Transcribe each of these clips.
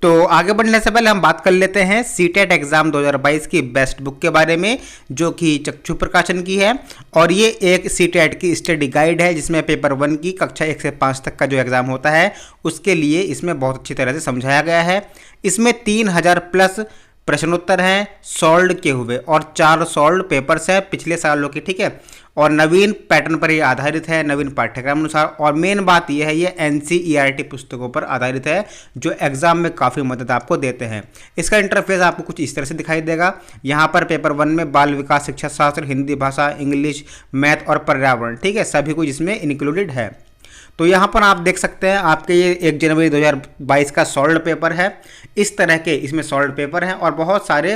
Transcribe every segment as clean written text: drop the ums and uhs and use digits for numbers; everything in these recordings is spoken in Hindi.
तो आगे बढ़ने से पहले हम बात कर लेते हैं सीटेट एग्जाम 2022 की बेस्ट बुक के बारे में, जो कि चक्षु प्रकाशन की है। और ये एक सीटेट की स्टडी गाइड है जिसमें पेपर 1 की कक्षा 1 से 5 तक का जो एग्ज़ाम होता है उसके लिए इसमें बहुत अच्छी तरह से समझाया गया है। इसमें 3000 प्लस प्रश्नोत्तर हैं सॉल्व किए हुए और 4 सॉल्व पेपर्स हैं पिछले सालों की, ठीक है। और नवीन पैटर्न पर ये आधारित है, नवीन पाठ्यक्रम अनुसार। और मेन बात यह है ये एनसीईआरटी पुस्तकों पर आधारित है जो एग्जाम में काफ़ी मदद आपको देते हैं। इसका इंटरफेस आपको कुछ इस तरह से दिखाई देगा। यहाँ पर पेपर 1 में बाल विकास, शिक्षा शास्त्र, हिंदी भाषा, इंग्लिश, मैथ और पर्यावरण, ठीक है, सभी कुछ इसमें इंक्लूडेड है। तो यहाँ पर आप देख सकते हैं आपके ये 1 जनवरी 2022 का सॉल्व पेपर है। इस तरह के इसमें सॉल्व पेपर हैं और बहुत सारे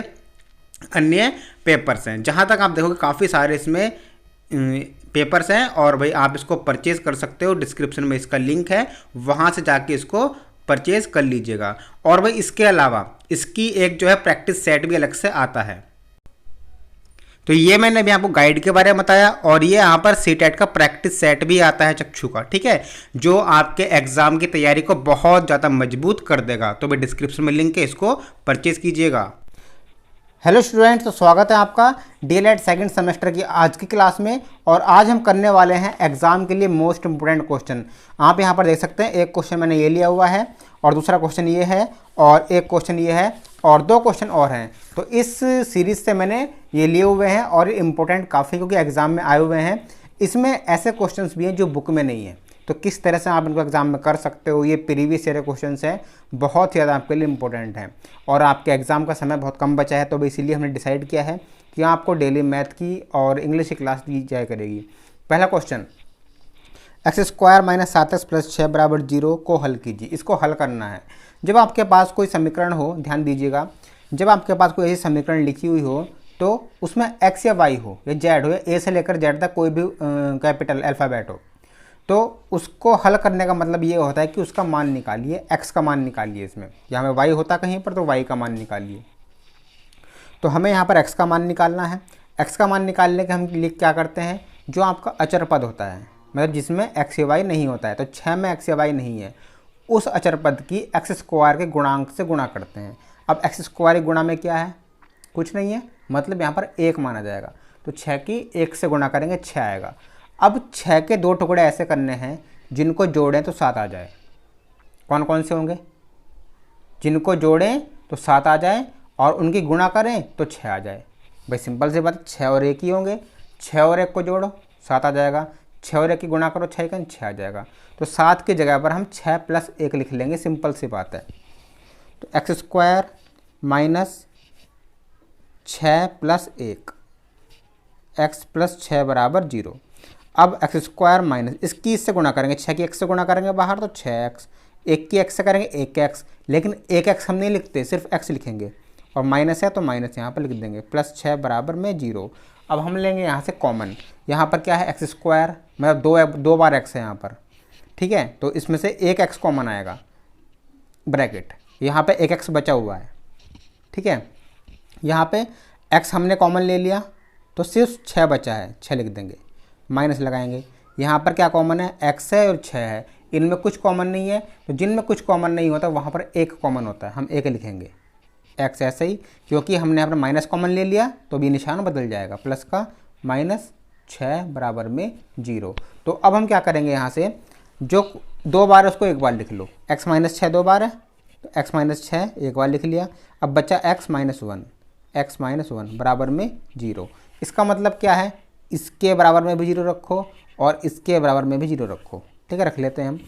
अन्य पेपर्स हैं। जहाँ तक आप देखोगे काफ़ी सारे इसमें पेपर्स हैं और भाई आप इसको परचेज कर सकते हो। डिस्क्रिप्शन में इसका लिंक है, वहाँ से जाके इसको परचेज कर लीजिएगा। और भाई इसके अलावा इसकी एक जो है प्रैक्टिस सेट भी अलग से आता है। तो ये मैंने अभी आपको गाइड के बारे में बताया और ये यहाँ पर सीटेट का प्रैक्टिस सेट भी आता है चक्षु का, ठीक है, जो आपके एग्जाम की तैयारी को बहुत ज़्यादा मजबूत कर देगा। तो भाई डिस्क्रिप्शन में लिंक है, इसको परचेज कीजिएगा। हेलो स्टूडेंट्स, तो स्वागत है आपका डीएलएड सेकंड सेमेस्टर की आज की क्लास में। और आज हम करने वाले हैं एग्जाम के लिए मोस्ट इंपोर्टेंट क्वेश्चन। आप यहाँ पर देख सकते हैं एक क्वेश्चन मैंने ये लिया हुआ है और दूसरा क्वेश्चन ये है और एक क्वेश्चन ये है और 2 क्वेश्चन और हैं। तो इस सीरीज से मैंने ये लिए हुए हैं और इंपॉर्टेंट काफ़ी क्योंकि एग्जाम में आए हुए हैं। इसमें ऐसे क्वेश्चंस भी हैं जो बुक में नहीं है, तो किस तरह से आप इनको एग्जाम में कर सकते हो, ये प्रीवियस ईयर के क्वेश्चंस हैं, बहुत ज़्यादा आपके लिए इंपॉर्टेंट हैं। और आपके एग्जाम का समय बहुत कम बचा है, तो इसीलिए हमने डिसाइड किया है कि आपको डेली मैथ की और इंग्लिश की क्लास दी जाया करेगी। पहला क्वेश्चन, x² - 7x + 6 = 0 को हल कीजिए। इसको हल करना है। जब आपके पास कोई समीकरण हो, ध्यान दीजिएगा, जब आपके पास कोई ऐसी समीकरण लिखी हुई हो तो उसमें x या y हो या z हो या a से लेकर z तक कोई भी कैपिटल अल्फ़ाबेट हो, तो उसको हल करने का मतलब ये होता है कि उसका मान निकालिए, x का मान निकालिए। इसमें यहाँ में y होता कहीं पर तो y का मान निकालिए। तो हमें यहाँ पर x का मान निकालना है। x का मान निकालने के हम लिख क्या करते हैं, जो आपका अचर पद होता है, मतलब जिसमें x या y नहीं होता है, तो 6 में x या y नहीं है, उस अचर पद की x² के गुणांक से गुणा करते हैं। अब x² गुणा में क्या है, कुछ नहीं है, मतलब यहाँ पर 1 माना जाएगा। तो 6 की 1 से गुणा करेंगे 6 आएगा। अब 6 के 2 टुकड़े ऐसे करने हैं जिनको जोड़ें तो 7 आ जाए। कौन कौन से होंगे, जिनको जोड़ें तो 7 आ जाए और उनकी गुणा करें तो 6 आ जाए। भाई सिंपल सी बात, 6 और 1 ही होंगे, 6 और 1 को जोड़ो 7 आ जाएगा, 6 और 1 की गुणा करो 6 का 6 आ जाएगा। तो 7 की जगह पर हम 6 + 1 लिख लेंगे, सिंपल सी बात है। तो x² - 6 + 1 x + 6 = 0। अब x² माइनस इसकी इससे गुणा करेंगे, 6 की x से गुणा करेंगे बाहर तो 6x, 1 की x से करेंगे 1x, लेकिन 1x हम नहीं लिखते, सिर्फ x लिखेंगे और माइनस है तो माइनस यहाँ पर लिख देंगे, +6 = 0। अब हम लेंगे यहाँ से कॉमन, यहाँ पर क्या है x², मतलब 2 बार x है यहाँ पर, ठीक है। तो इसमें से 1x कॉमन आएगा, ब्रैकेट, यहाँ पे 1x बचा हुआ है, ठीक है। यहाँ पे x हमने कॉमन ले लिया तो सिर्फ 6 बचा है, 6 लिख देंगे, माइनस लगाएंगे। यहाँ पर क्या कॉमन है, x है और 6 है, इनमें कुछ कॉमन नहीं है, तो जिनमें कुछ कॉमन नहीं होता वहाँ पर 1 कॉमन होता है, हम 1 लिखेंगे। x ऐसे ही, क्योंकि हमने यहाँ पर माइनस कॉमन ले लिया तो भी निशान बदल जाएगा, प्लस का -6 = 0। तो अब हम क्या करेंगे, यहाँ से जो 2 बार है उसको 1 बार लिख लो, x - 6 2 बार है तो x - 6 1 बार लिख लिया। अब बचा x - 1 = 0। इसका मतलब क्या है, इसके बराबर में भी 0 रखो और इसके बराबर में भी 0 रखो, ठीक है, रख लेते हैं हम।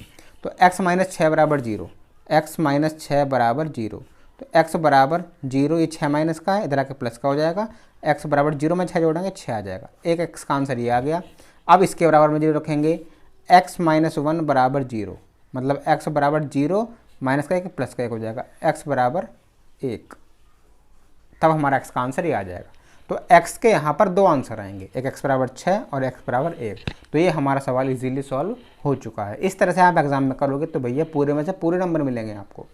तो x - 6 = 0, x - 6 = 0, तो x = 0, ये 6 माइनस का है, इधर आके प्लस का हो जाएगा, x = 0 में 6 जोड़ेंगे 6 आ जाएगा, एक x का आंसर ये आ गया। अब इसके बराबर में 0 रखेंगे, x - 1 = 0, मतलब x = 0 माइनस का 1 प्लस का 1 हो जाएगा, x = 1, तब हमारा x का आंसर ये आ जाएगा। तो x के यहाँ पर 2 आंसर आएंगे, एक x = 6 और x = 1। तो ये हमारा सवाल इजीली सॉल्व हो चुका है। इस तरह से आप एग्जाम में करोगे तो भैया पूरे में से पूरे नंबर मिलेंगे आपको।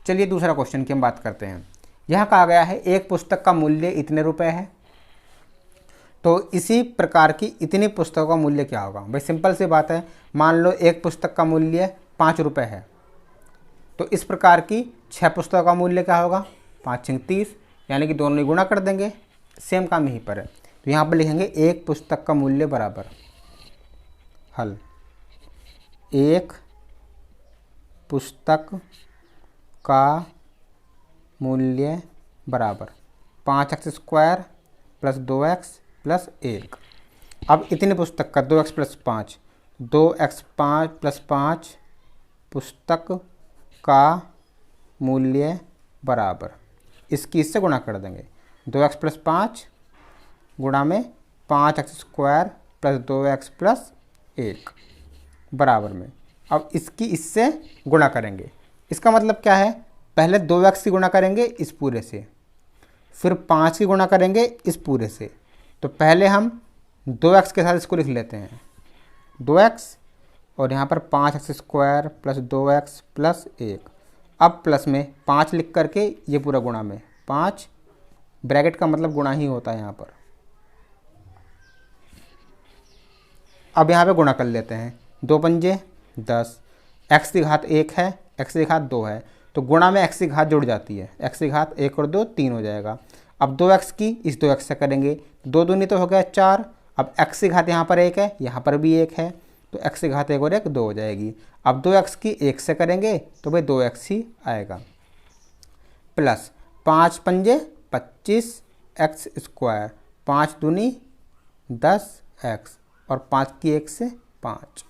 चलिए दूसरा क्वेश्चन की हम बात करते हैं। यहाँ कहा गया है एक पुस्तक का मूल्य इतने रुपए है, तो इसी प्रकार की इतनी पुस्तकों का मूल्य क्या होगा। भाई सिंपल सी बात है, मान लो एक पुस्तक का मूल्य 5 रुपये है, तो इस प्रकार की 6 पुस्तकों का मूल्य क्या होगा, 5 × 30, यानी कि दोनों ही गुणा कर देंगे, सेम काम यहीं पर है। तो यहाँ पर लिखेंगे एक पुस्तक का मूल्य बराबर, हल, एक पुस्तक का मूल्य बराबर 5x² + 2x + 1। अब इतनी पुस्तक का 2x + 5, 2x 5 + 5 पुस्तक का मूल्य बराबर, इसकी इससे गुणा कर देंगे, 2x + 5 गुणा में 5x² + 2x + 1 बराबर में। अब इसकी इससे गुणा करेंगे, इसका मतलब क्या है, पहले 2x की गुणा करेंगे इस पूरे से, फिर 5 की गुणा करेंगे इस पूरे से। तो पहले हम 2x के साथ इसको लिख लेते हैं, 2x, और यहाँ पर 5x² + 2x + 1। अब प्लस में 5 लिख करके ये पूरा गुणा में 5, ब्रैकेट का मतलब गुणा ही होता है यहाँ पर। अब यहाँ पे गुणा कर लेते हैं, 2 पंजे 10, x की घात 1 है, x की घात 2 है, तो गुणा में x की घात जुड़ जाती है, x की घात 1 और 2 3 हो जाएगा। अब 2x की इस 2x से करेंगे, 2 दूनी तो हो गया 4। अब x की घात यहाँ पर 1 है, यहाँ पर भी 1 है, तो x की घात 1 और 1 2 हो जाएगी। अब 2x की 1 से करेंगे तो भाई 2x ही आएगा, प्लस 5 पंजे 25x², 5 दूनी 10x, और 5 की 1 से 5।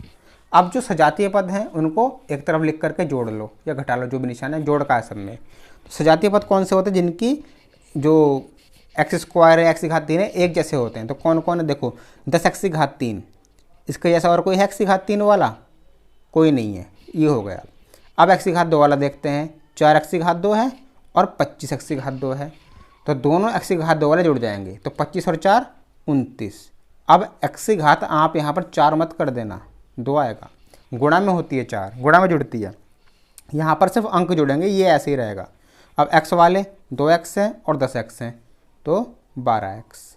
अब जो सजातीय पद हैं उनको एक तरफ लिख करके जोड़ लो या घटा लो, जो भी निशान है जोड़ का है सब में। तो सजातीय पद कौन से होते हैं, जिनकी जो x² है, x की घात 3 है, एक जैसे होते हैं। तो कौन कौन है, देखो 10x की घात 3, इसके जैसा और कोई है x की घात 3 वाला, कोई नहीं है, ये हो गया। अब x की घात 2 वाला देखते हैं, 4x की घात 2 है और 25x की घात 2 है, तो दोनों x की घात 2 वाले जुड़ जाएंगे, तो 25 और 4 29। अब x की घात आप यहाँ पर 4 मत कर देना, 2 आएगा, गुणा में होती है 4, गुणा में जुड़ती है, यहाँ पर सिर्फ अंक जुड़ेंगे, ये ऐसे ही रहेगा। अब x वाले 2x हैं और 10x हैं, तो 12x,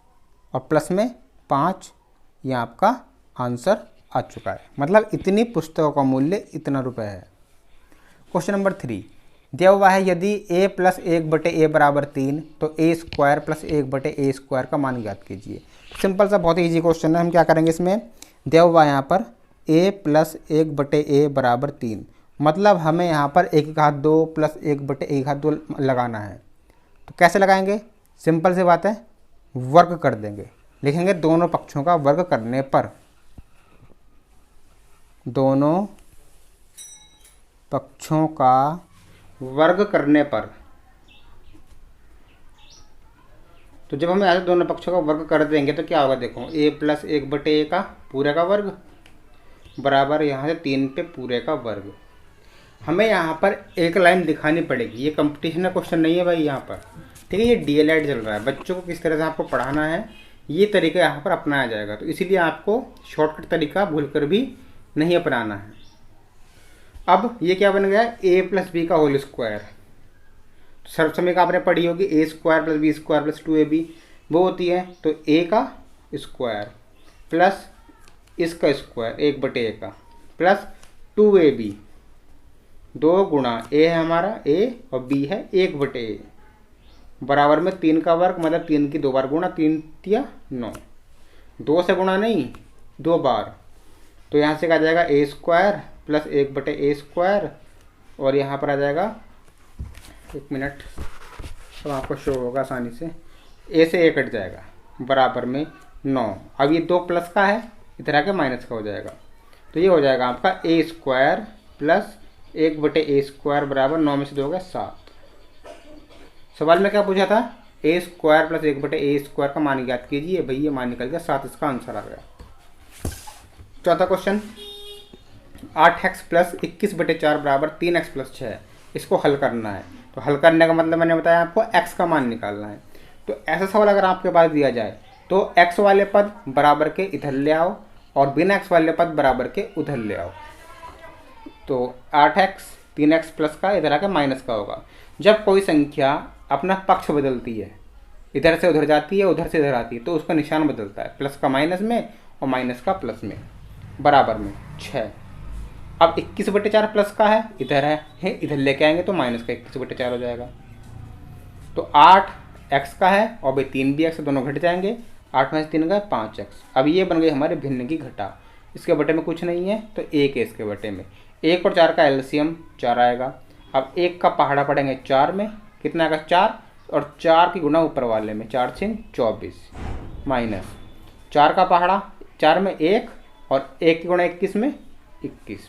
और प्लस में 5, ये आपका आंसर आ चुका है। मतलब इतनी पुस्तकों का मूल्य इतना रुपये है। क्वेश्चन नंबर 3 दिया हुआ है, यदि a + 1/a = 3 तो a² + 1/a² का मान ज्ञात कीजिए। सिंपल सा बहुत ईजी क्वेश्चन है। हम क्या करेंगे, इसमें दिया हुआ है यहाँ पर a + 1/a = 3, मतलब हमें यहाँ पर 1 की घात 2 + 1/a की घात 2 लगाना है। तो कैसे लगाएंगे, सिंपल सी बात है, वर्ग कर देंगे, लिखेंगे दोनों पक्षों का वर्ग करने पर, दोनों पक्षों का वर्ग करने पर। तो जब हम ऐसे दोनों पक्षों का वर्ग कर देंगे तो क्या होगा, देखो a + 1/a का पूरे का वर्ग बराबर यहाँ से 3 पे पूरे का वर्ग। हमें यहाँ पर एक लाइन दिखानी पड़ेगी, ये कंपटीशन का क्वेश्चन नहीं है भाई यहाँ पर, ठीक है, ये DLED चल रहा है, बच्चों को किस तरह से आपको पढ़ाना है ये तरीका यहाँ पर अपनाया जाएगा। तो इसीलिए आपको शॉर्टकट तरीका भूलकर भी नहीं अपनाना है। अब ये क्या बन गया, a + b का होल स्क्वायर, सर्वसमीकरण आपने पढ़ी होगी, a² + b² + 2ab, वो होती है तो a का स्क्वायर प्लस इसका स्क्वायर 1/a का प्लस 2ab, 2 गुणा a है हमारा a और b है 1/a बराबर में 3 का वर्ग, मतलब 3 की 2 बार गुणा, 3 × 9, 2 से गुणा नहीं 2 बार। तो यहाँ से क्या आ जाएगा, a² + 1/a², और यहाँ पर आ जाएगा, 1 मिनट, अब आपको शो होगा आसानी से, a से a कट जाएगा बराबर में 9। अब ये 2 प्लस का है, इधर आके माइनस का हो जाएगा, तो ये हो जाएगा आपका a² + 1/a² बराबर 9 में से 2 हो गया 7। सवाल में क्या पूछा था, a² + 1/a² का मान ज्ञात कीजिए, भाई ये मान निकल गया 7, इसका आंसर आ गया। चौथा क्वेश्चन, 8x + 21/4 बराबर 3x + 6, इसको हल करना है। तो हल करने का मतलब मैंने बताया आपको x का मान निकालना है। तो ऐसा सवाल अगर आपके पास दिया जाए तो x वाले पद बराबर के इधर ले आओ और बिना x वाले पद बराबर के उधर ले आओ। तो 8x 3x प्लस का इधर आके माइनस का होगा। जब कोई संख्या अपना पक्ष बदलती है, इधर से उधर जाती है, उधर से इधर आती है, तो उसका निशान बदलता है, प्लस का माइनस में और माइनस का प्लस में, बराबर में 6। अब 21/4 प्लस का है, इधर है इधर लेके आएंगे तो माइनस का 21/4 हो जाएगा। तो 8 x का है और भाई 3 भी x, दोनों घट जाएंगे। 8 में से 3 का 5x। अब ये बन गई हमारे भिन्न की घटा। इसके बटे में कुछ नहीं है तो 1 है इसके बटे में। 1 और 4 का एलसीएम 4 आएगा। अब 1 का पहाड़ा पड़ेंगे 4 में, कितना आएगा 4, और 4 की गुना ऊपर वाले में, 4 6 24 माइनस 4 का पहाड़ा 4 में 1 और 1 की गुणा 21 में 21।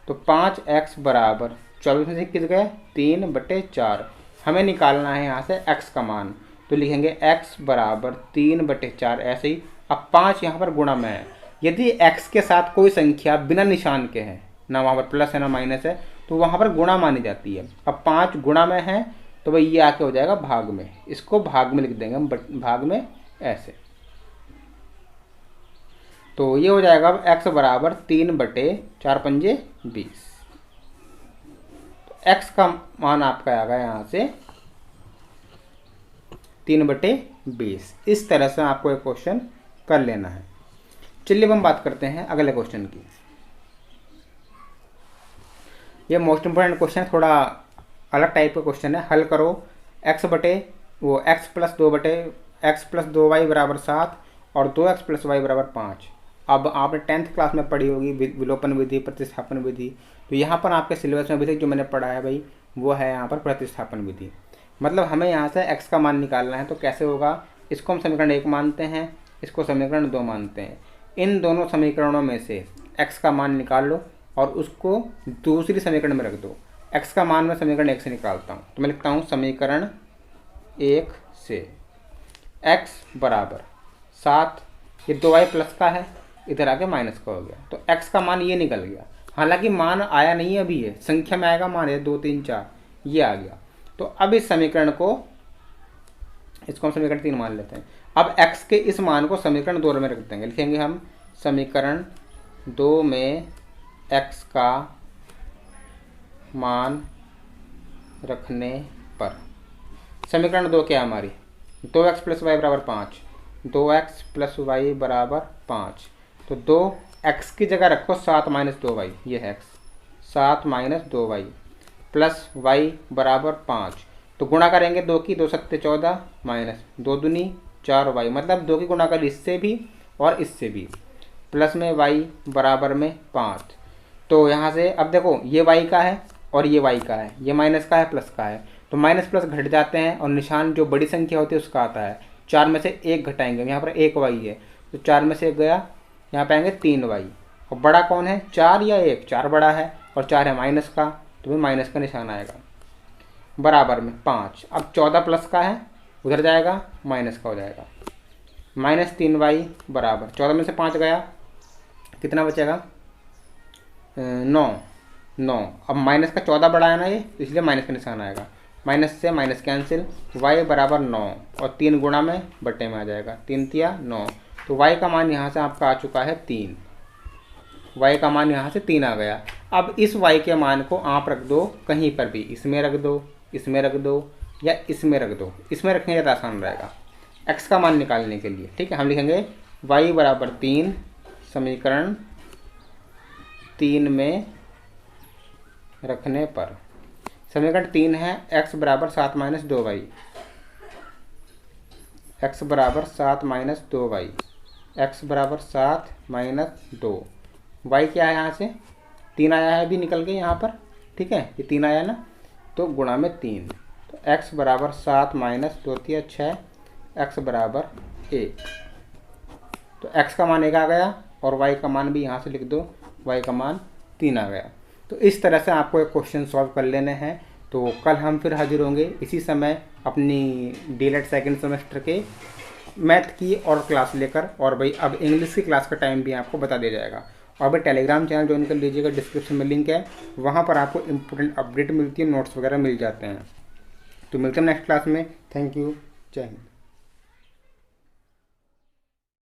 तो 5x बराबर 24 में से 21 गए 3/4। हमें निकालना है यहाँ से x का मान, तो लिखेंगे x बराबर 3/4 ऐसे ही। अब 5 यहाँ पर गुणा में है। यदि x के साथ कोई संख्या बिना निशान के है, ना वहाँ पर प्लस है ना माइनस है, तो वहाँ पर गुणा मानी जाती है। अब 5 गुणा में है तो भाई ये आके हो जाएगा भाग में। इसको भाग में लिख देंगे हम, भाग में ऐसे। तो ये हो जाएगा अब x बराबर 3/4 पंजे 20। तो x का मान आपका आएगा यहाँ से 3/20। इस तरह से आपको एक क्वेश्चन कर लेना है। चलिए अब हम बात करते हैं अगले क्वेश्चन की। ये मोस्ट इंपोर्टेंट क्वेश्चन है, थोड़ा अलग टाइप का क्वेश्चन है। हल करो x प्लस 2y बराबर 7 और 2x प्लस y बराबर 5। अब आपने 10th क्लास में पढ़ी होगी विलोपन विधि, प्रतिस्थापन विधि। तो यहाँ पर आपके सिलेबस में अभी तक जो मैंने पढ़ा है भाई वो है यहाँ पर प्रतिस्थापन विधि। मतलब हमें यहाँ से x का मान निकालना है। तो कैसे होगा, इसको हम समीकरण 1 मानते हैं, इसको समीकरण 2 मानते हैं। इन दोनों समीकरणों में से x का मान निकाल लो और उसको दूसरी समीकरण में रख दो। x का मान मैं समीकरण 1 से निकालता हूँ, तो मैं लिखता हूँ समीकरण 1 से x बराबर 7, ये 2y प्लस का है, इधर आके माइनस का हो गया। तो x का मान ये निकल गया। हालांकि मान आया नहीं है अभी, है संख्या में आएगा मान है 2 3 4, ये आ गया। तो अब इस समीकरण को, इसको हम समीकरण 3 मान लेते हैं। अब x के इस मान को समीकरण 2 में रख देंगे। लिखेंगे हम समीकरण 2 में x का मान रखने पर, समीकरण 2 क्या है हमारी, 2x प्लस वाई बराबर 5, 2x प्लस वाई बराबर 5। तो 2x की जगह रखो 7 माइनस 2y, ये है x, 7 minus 2y plus y बराबर 5। तो गुणा करेंगे 2 की 2 सत्ते 14 माइनस 2 दूनी 4y, मतलब 2 की गुणा कर इससे भी और इससे भी, प्लस में y बराबर में 5। तो यहाँ से अब देखो ये y का है और ये y का है, ये माइनस का है प्लस का है, तो माइनस प्लस घट जाते हैं और निशान जो बड़ी संख्या होती है उसका आता है। 4 में से 1 घटाएंगे, यहाँ पर 1y है तो 4 में से 1 गया, यहाँ पे आएंगे 3y। और बड़ा कौन है, 4 या 1, 4 बड़ा है और 4 है माइनस का, तो भी माइनस का निशान आएगा, बराबर में 5। अब 14 प्लस का है, उधर जाएगा माइनस का हो जाएगा, माइनस 3y बराबर 14 में से 5 गया, कितना बचेगा 9। अब माइनस का 14 बड़ा है ना ये, इसलिए माइनस का निशान आएगा, माइनस से माइनस कैंसिल, y बराबर 9 और 3 गुणा में बट्टे में आ जाएगा, 3 तिया 9। तो y का मान यहाँ से आपका आ चुका है 3, y का मान यहाँ से 3 आ गया। अब इस y के मान को आप रख दो कहीं पर भी, इसमें रख दो, इसमें रख दो या इसमें रख दो, इसमें रखने ज़्यादा आसान रहेगा x का मान निकालने के लिए। ठीक है, हम लिखेंगे y बराबर 3 समीकरण 3 में रखने पर, समीकरण 3 है x बराबर 7 माइनस 2y, x बराबर 7 माइनस 2y, x बराबर 7 माइनस 2, y क्या है यहाँ से 3 आया है अभी निकल के यहाँ पर, ठीक है ये 3 आया ना, तो गुणा में 3, तो x बराबर 7 माइनस 2 तिया 6, x बराबर 1। तो x का मान 1 आ गया और y का मान भी यहाँ से लिख दो, y का मान 3 आ गया। तो इस तरह से आपको एक क्वेश्चन सॉल्व कर लेने हैं। तो कल हम फिर हाजिर होंगे इसी समय अपनी डीएलएड सेकंड सेमेस्टर के मैथ की और क्लास लेकर, और भाई अब इंग्लिश की क्लास का टाइम भी आपको बता दिया जाएगा। और भाई टेलीग्राम चैनल ज्वाइन कर लीजिएगा, डिस्क्रिप्शन में लिंक है, वहाँ पर आपको इंपॉर्टेंट अपडेट मिलती है, नोट्स वगैरह मिल जाते हैं। तो मिलते हैं नेक्स्ट क्लास में। थैंक यू, जय हिंद।